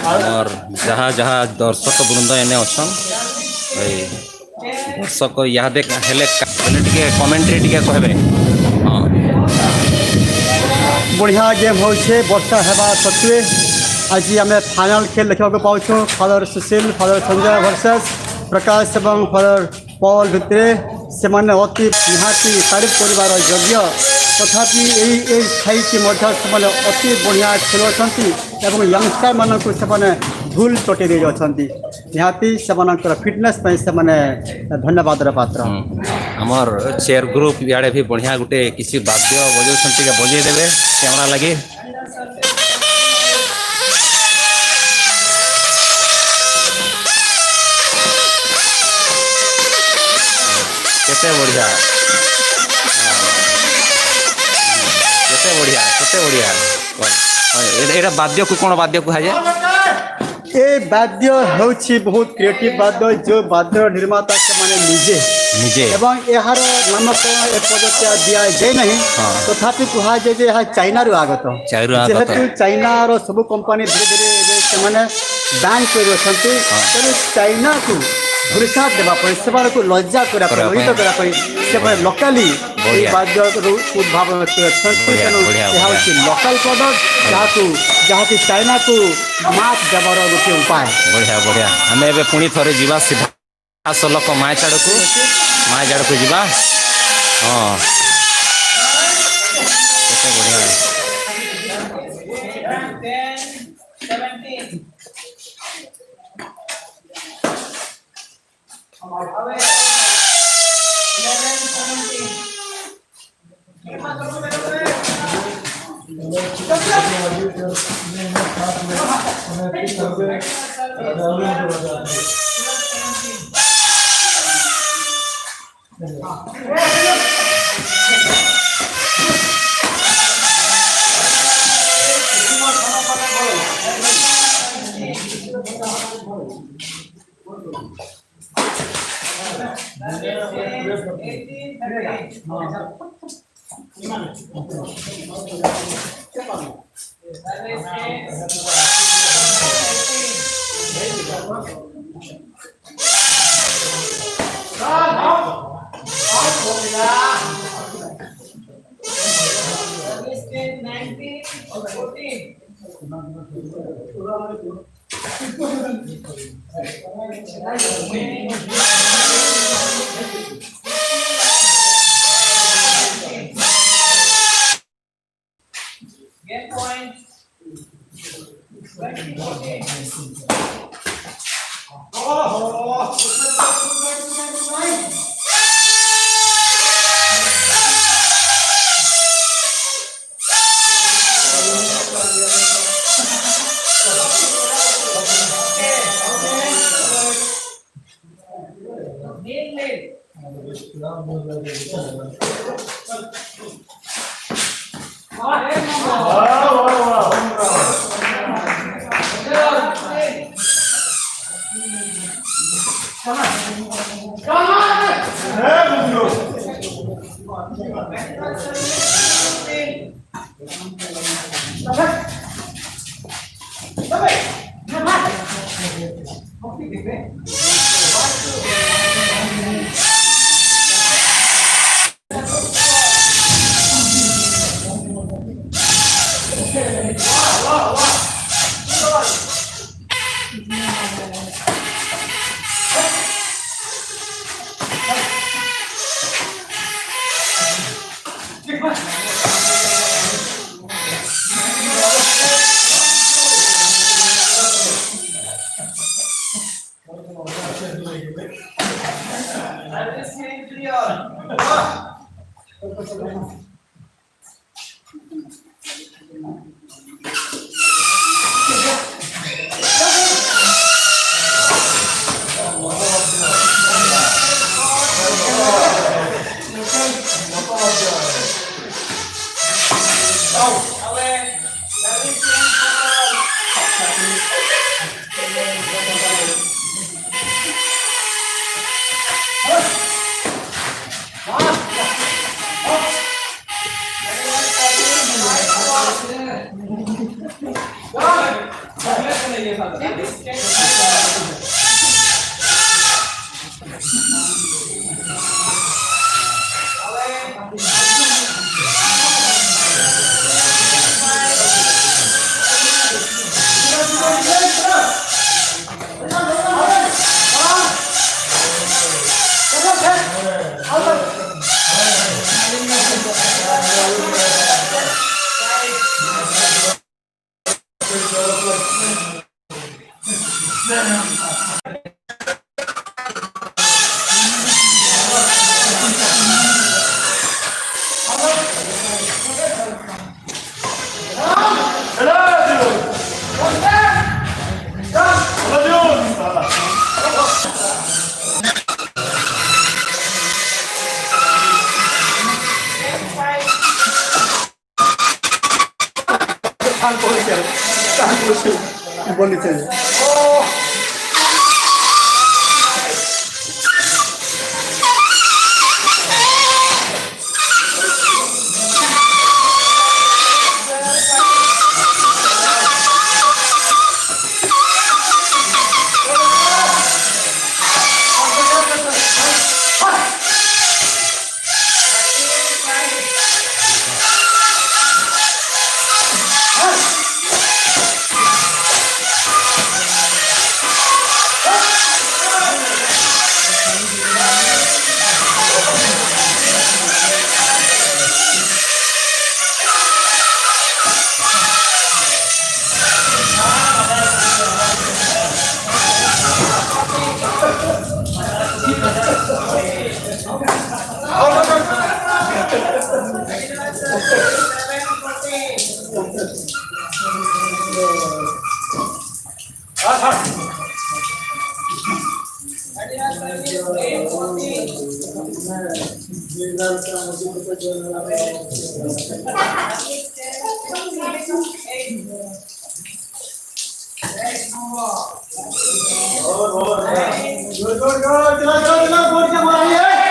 और जहाँ जहाँ दर्शक वृंद एने अच्छन दर्शक यहाँ देख हेले कमेंट्री टिके कहबे। हाँ बढ़िया गेम हो वर्षा हेबा सत्वे आज आम फाइनल खेल देखा पाऊँ फादर सुशील फादर संजय वर्सेस प्रकाश एवं फादर पॉल भितर से अति निहाती तारीफ कर योग्य तथापि यही खाई अति बढ़िया खेलुंट यंगस्टर मानक धूल चटे दे निहाती से फिटनेस से धन्यवाद पात्र। आमर चेयर ग्रुप इे भी बढ़िया गोटे किसी वाद्य बजाऊँ बजे देवे कैमरा लगे केते बढ़िया केते बढ़िया केते बढ़िया एटा वाद्य को कौन वाद्य कहुए ये वाद्य होछि बहुत क्रिएटिव वाद्य जो वाद्य निर्माता से माने निजे निजे एवं यार नामक पदक दिया जाए नहीं तथापि कहा जाए जे चाइना रु आगत जेहेतु चाइना रो सब कंपनी धीरे धीरे से बैन कर चाइना को भरोसा देवाई से लज्जा करने लोकाली वाद्य उद्भावन लोकाल प्रडक्ट जहाँ चाइना को मात देवार गोटे उपाय। बढ़िया बढ़िया आम ए पुणी थे जा सीधा सलक माए चाड़ को जा हाँ बढ़िया Get point. 20, 14. Good. Chalo, board ke मारिए.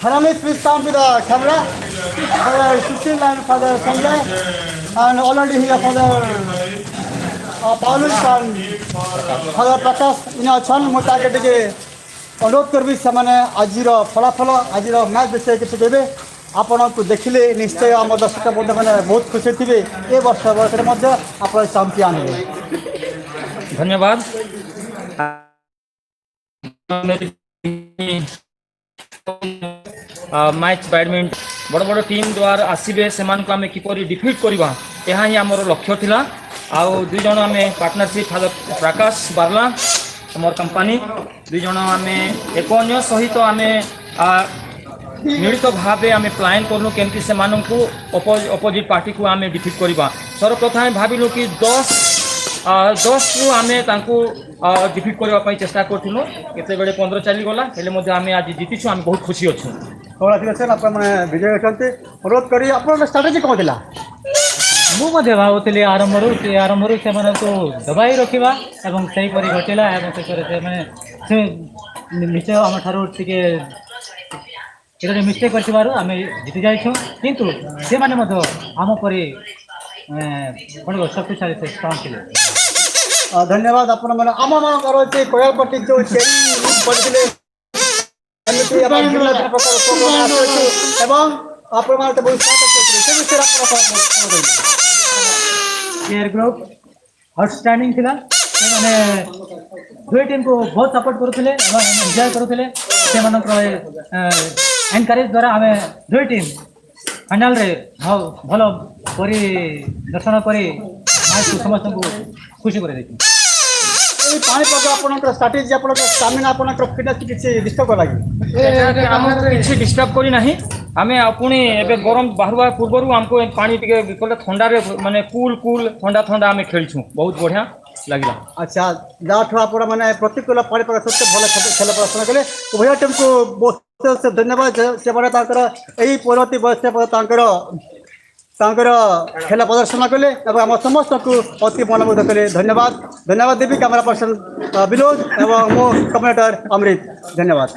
Haramis, please come to the camera. Father Sushil and Father Sanjay, and already here Father Paulus and Father Prakash in our channel. मुताबिक के अनुरोध करबी से माने आजिर फलाफल आजिर मैच विषय किसी देवे आपण को देखिले निश्चय आम दर्शक बंधु मैंने बहुत खुशी थे ए वर्ष आप चैंपियन हे। धन्यवाद। मैच बैडमिंटन बड़ बड़ टीम द्वारा आसबे से आम किपर डिफिट करवा यह ही आमर लक्ष्य थिला। आउ दुई जन आम पार्टनरशिप फादर प्रकाश बारला मोर कंपनी दुई जन आम एक अन्य सहित आम मिलित भाव आम प्लान करूँ केमती से अपोजिट पार्टी को आम डिफिट करवा। सर्वप्रथम भाविलु कि 10 को आम डिफिट करने चेष्टा करूँ केते बेले 15 चलीगला हेल्ले आम आज जीतीछु आम बहुत खुशी अच्छु। कॉन्ग्रेचुलेसन आप विजय होती अनुरोध करी आप स्ट्राटेजी कौन थिला? मुझे भावुली आरंभ से दबाई रखा और सहीपरी घटला निश्चय आम ठार टे मिस्टेक करम जीति जाइछुं किंतु से माने आम परी कौन शक्तिशाली से स्ट्रॉन्ग थे। धन्यवाद आपण मैंने आम मान कोयलपट्टी जो चेरी पड़ते प्लेयर ग्रुप आउटस्टैंडिंग थिला माने दुई टीम को बहुत सपोर्ट करुले एंजॉय करुले से एनकरेज द्वारा आम दुई टीम फाइनल रे भल परिदर्शन कर समस्त को खुशी कर पानीपद आप स्ट्राटेजी आप स्टामिना आप फिटनेस किसी डिस्टर्ब लगे किसी डिस्टर्ब करना आम पुणी एवं गरम बाहर पूर्व आमको पानी टे ठंडा माने कूल कूल ठंडा ठंडा आम खेलछुँ बहुत बढ़िया लगे। अच्छा जहाँ आप मैंने प्रतिकूल पानीपद सत्य भल खेल प्रदर्शन कले उभय टीम को बहुत धन्यवाद से यही परवर्ती बयस खेल प्रदर्शन कले आम समस्त को अति मनमोध कले। धन्यवाद धन्यवाद देवी कैमरा पर्सन विनोद एवं मो कमेंटेटर अमृत धन्यवाद।